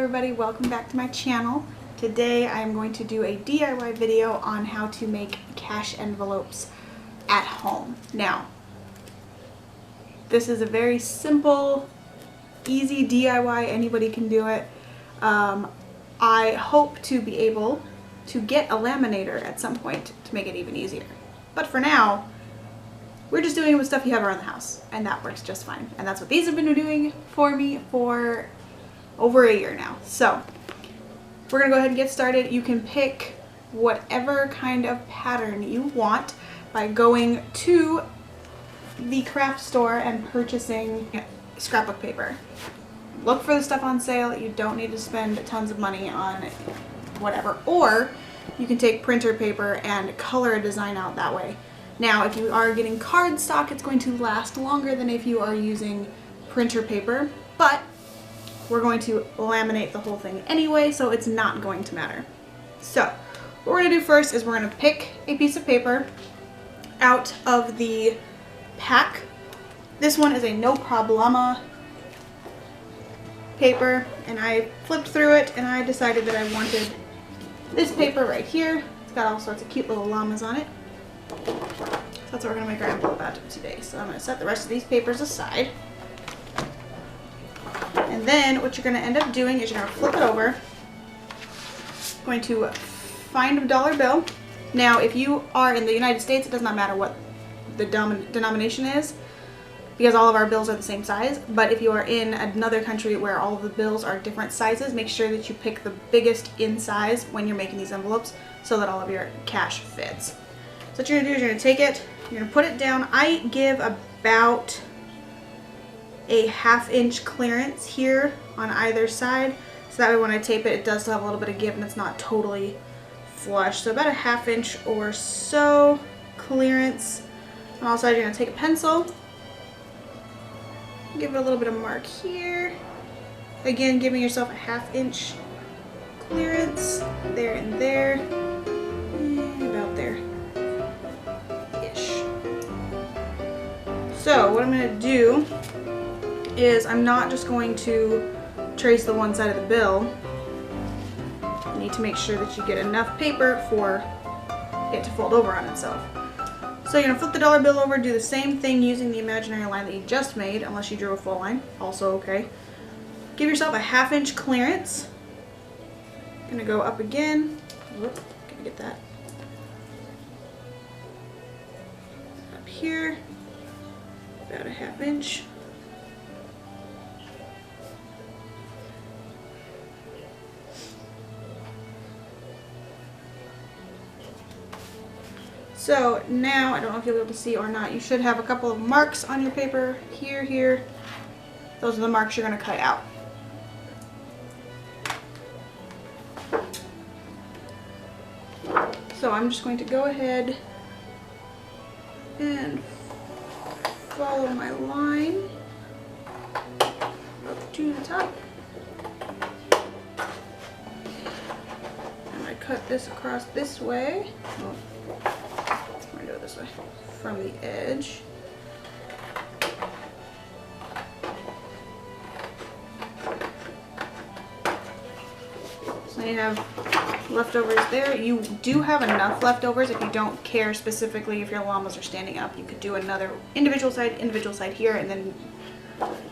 everybody, welcome back to my channel. Today I am going to do a DIY video on how to make cash envelopes at home. Now, this is a very simple, easy DIY, anybody can do it. I hope to be able to get a laminator at some point to make it even easier. But for now, we're just doing it with stuff you have around the house, and that works just fine. And that's what these have been doing for me for over a year now. So we're gonna go ahead and get started. You can pick whatever kind of pattern you want by going to the craft store and purchasing scrapbook paper. Look for the stuff on sale. You don't need to spend tons of money on whatever. Or you can take printer paper and color a design out that way. Now, if you are getting cardstock, it's going to last longer than if you are using printer paper, but we're going to laminate the whole thing anyway, so it's not going to matter. So, what we're going to do first is we're going to pick a piece of paper out of the pack. This one is a No Problema paper, and I flipped through it and I decided that I wanted this paper right here. It's got all sorts of cute little llamas on it. So that's what we're going to make our envelope out of today. So I'm going to set the rest of these papers aside. And then what you're going to end up doing is you're going to flip it over. Going to find a dollar bill. Now if you are in the United States, it does not matter what the denomination is, because all of our bills are the same size. But if you are in another country where all of the bills are different sizes, make sure that you pick the biggest in size when you're making these envelopes so that all of your cash fits. So what you're going to do is you're going to take it, you're going to put it down. I give about a 1/2 inch clearance here on either side, so that way when I tape it, it does still have a little bit of give and it's not totally flush. So about a 1/2 inch or so clearance. On all sides, you're going to take a pencil, give it a little bit of mark here. Again, giving yourself a 1/2 inch clearance there and there, and about there. So what I'm going to do is I'm not just going to trace the one side of the bill. You need to make sure that you get enough paper for it to fold over on itself. So you're going to flip the dollar bill over, do the same thing using the imaginary line that you just made, unless you drew a full line, also okay. Give yourself a 1/2 inch clearance. Going to go up again. Whoop, gotta get that. Up here. About a 1/2 inch. So now, I don't know if you'll be able to see or not, you should have a couple of marks on your paper, here. Those are the marks you're going to cut out. So I'm just going to go ahead and follow my line up to the top, and I cut this across this way. Oh, I'm gonna do it this way from the edge. So you have leftovers there. You do have enough leftovers if you don't care specifically if your llamas are standing up. You could do another individual side here, and then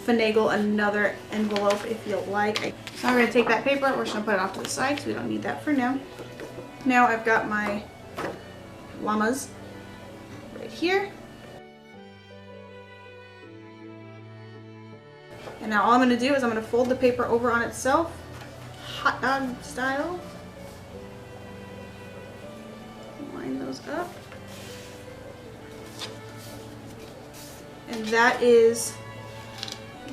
finagle another envelope if you like. So I'm going to take that paper, we're just going to put it off to the side because we don't need that for now. Now I've got my llamas right here. And now all I'm going to do is I'm going to fold the paper over on itself, hot dog style. Line those up. And that is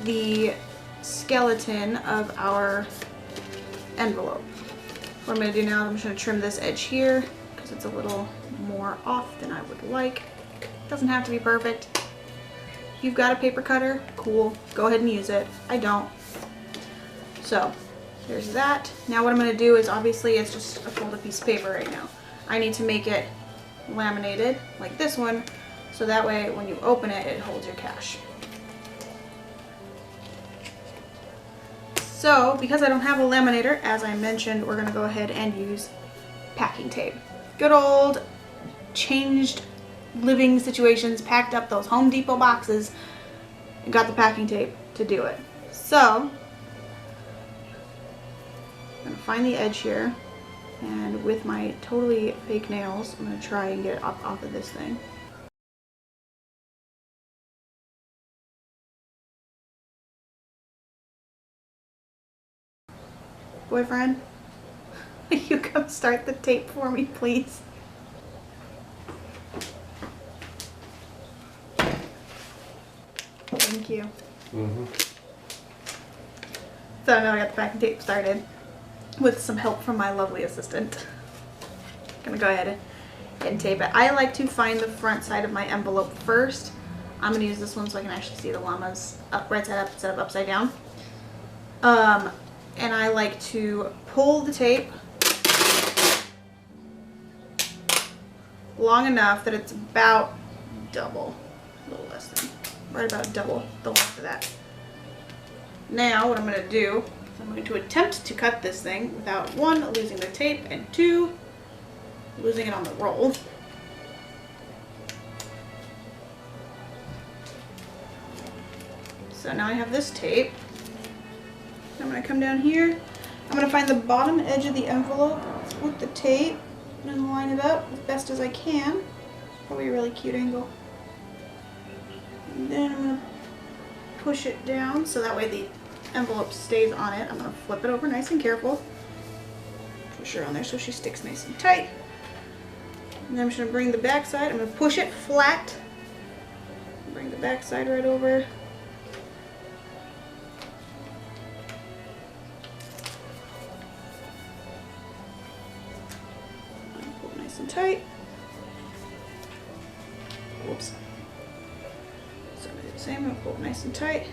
the skeleton of our envelope. What I'm going to do now is I'm just going to trim this edge here because it's a little more off than I would like. It doesn't have to be perfect. If you've got a paper cutter, cool, go ahead and use it. I don't. So there's that. Now what I'm going to do is, obviously it's just a folded piece of paper right now. I need to make it laminated like this one, so that way when you open it, it holds your cash. So because I don't have a laminator, as I mentioned, we're gonna go ahead and use packing tape. Good old changed living situations, packed up those Home Depot boxes and got the packing tape to do it. So I'm gonna find the edge here, and with my totally fake nails, I'm gonna try and get it off of this thing. Boyfriend, will you come start the tape for me, please? Thank you. So now I got the packing tape started with some help from my lovely assistant. Gonna go ahead and tape it. I like to find the front side of my envelope first. I'm gonna use this one so I can actually see the llamas right side up instead of upside down. And I like to pull the tape long enough that it's about double, a little less than, right about double the length of that. Now what I'm going to do is I'm going to attempt to cut this thing without, one, losing the tape, and two, losing it on the roll. So now I have this tape. I'm going to come down here. I'm going to find the bottom edge of the envelope with the tape and line it up as best as I can. Probably a really cute angle. And then I'm going to push it down so that way the envelope stays on it. I'm going to flip it over nice and careful. Push her on there so she sticks nice and tight. And then I'm just going to bring the back side. I'm going to push it flat. Bring the back side right over. Nice and tight. Whoops. So I'm going to do the same. I'm going to pull it nice and tight.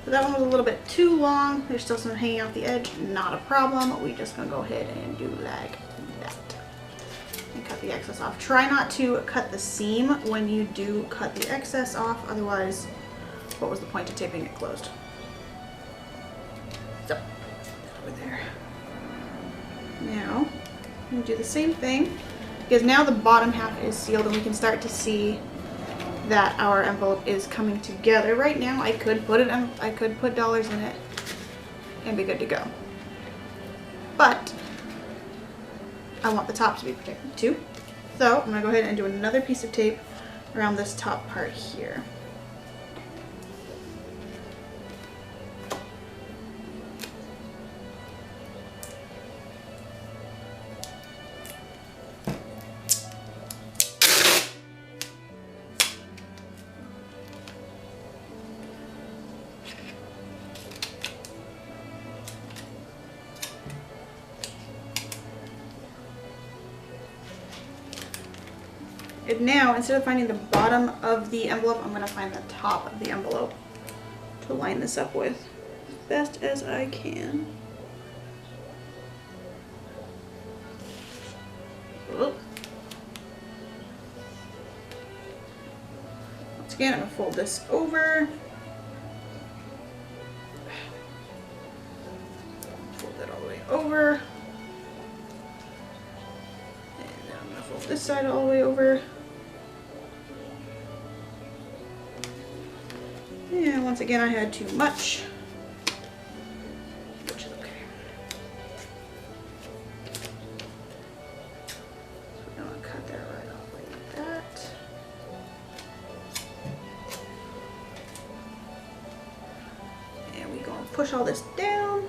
So that one was a little bit too long. There's still some hanging off the edge. Not a problem. We're just going to go ahead and do like that. And cut the excess off. Try not to cut the seam when you do cut the excess off. Otherwise, what was the point of taping it closed? So, over there. Now, I'm going to do the same thing, because now the bottom half is sealed and we can start to see that our envelope is coming together. Right now, I could put dollars in it and be good to go. But I want the top to be protected too. So I'm going to go ahead and do another piece of tape around this top part here. And now, instead of finding the bottom of the envelope, I'm going to find the top of the envelope to line this up with as best as I can. Once again, I'm going to fold this over. Fold that all the way over. And then I'm going to fold this side all the way over. And once again, I had too much, which is okay. So I'm going to cut that right off like that. And we're going to push all this down.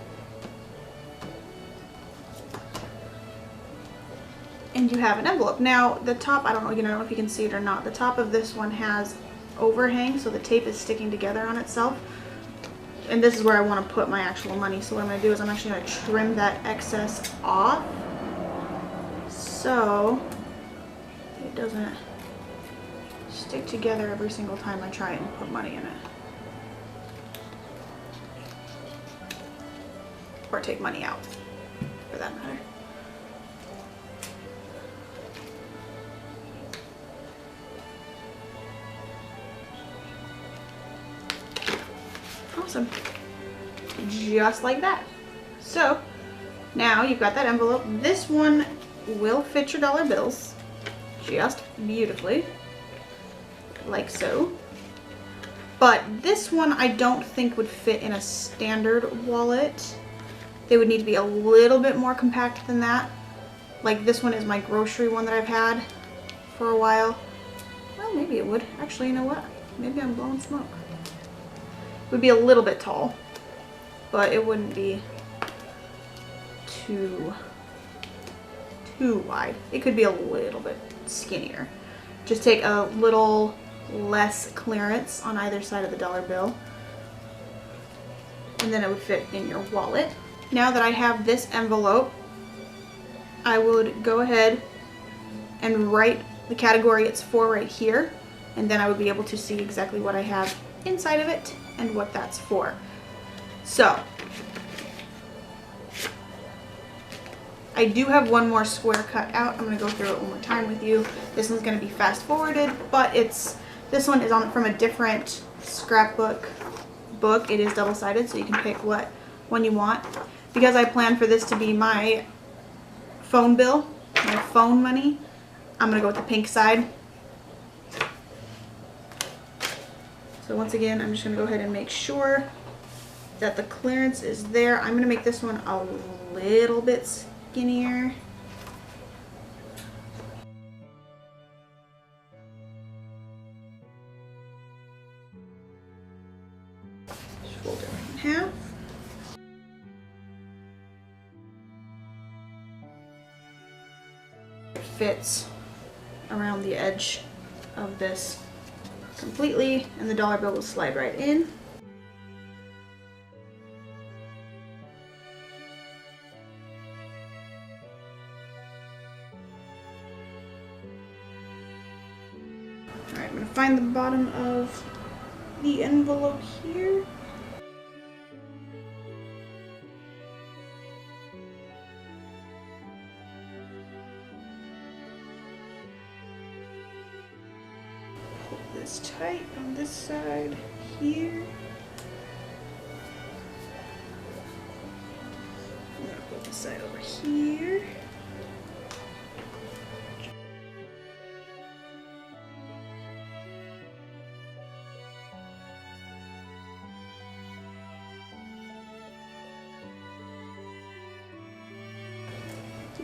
And you have an envelope. Now, the top, I don't know if you can see it or not. The top of this one has overhang, so the tape is sticking together on itself, and this is where I want to put my actual money. So what I'm going to do is I'm actually going to trim that excess off so it doesn't stick together every single time I try and put money in it, or take money out for that matter. Awesome. Just like that. So now you've got that envelope. This one will fit your dollar bills just beautifully, like so. But this one I don't think would fit in a standard wallet. They would need to be a little bit more compact than that. Like this one is my grocery one that I've had for a while. Well, maybe it would. Actually, you know what? Maybe I'm blowing smoke. It would be a little bit tall, but it wouldn't be too wide. It could be a little bit skinnier. Just take a little less clearance on either side of the dollar bill, and then it would fit in your wallet. Now that I have this envelope, I would go ahead and write the category it's for right here, and then I would be able to see exactly what I have inside of it and what that's for. So I do have one more square cut out. I'm going to go through it one more time with you. This one's going to be fast forwarded, but this one is from a different scrapbook book. It is double-sided, so you can pick what one you want. Because I plan for this to be my phone bill, my phone money, I'm going to go with the pink side. So once again, I'm just going to go ahead and make sure that the clearance is there. I'm going to make this one a little bit skinnier. Just fold it in half. It fits around the edge of this completely, and the dollar bill will slide right in. Alright, I'm going to find the bottom of the envelope here. Hold this tight on this side here. I'm going to put this side over here.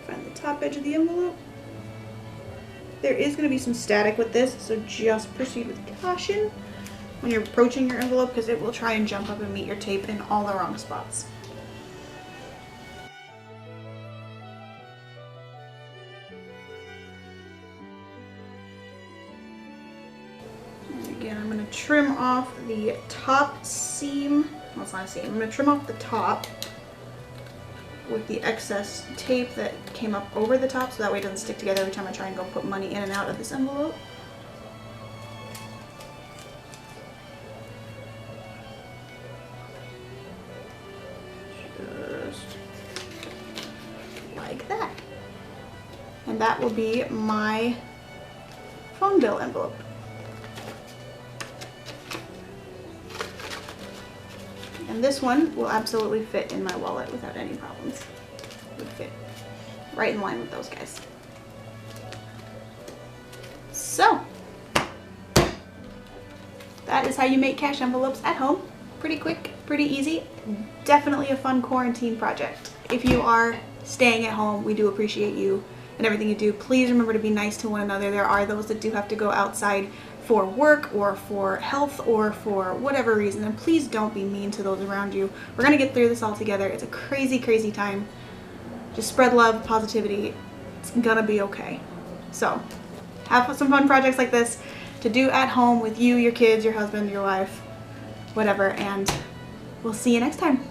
Find the top edge of the envelope. There is going to be some static with this, so just proceed with caution when you're approaching your envelope, because it will try and jump up and meet your tape in all the wrong spots. And again, I'm going to trim off the top seam. Well, it's not a seam. I'm going to trim off the top with the excess tape that came up over the top, so that way it doesn't stick together every time I try and go put money in and out of this envelope. Just like that. And that will be my phone bill envelope. And this one will absolutely fit in my wallet without any problems. It would fit right in line with those guys. So, that is how you make cash envelopes at home. Pretty quick, pretty easy. Definitely a fun quarantine project. If you are staying at home, we do appreciate you and everything you do. Please remember to be nice to one another. There are those that do have to go outside for work or for health or for whatever reason, and please don't be mean to those around you. We're gonna get through this all together. It's a crazy, crazy time. Just spread love, positivity. It's gonna be okay. So have some fun projects like this to do at home with you, your kids, your husband, your wife, whatever, and we'll see you next time.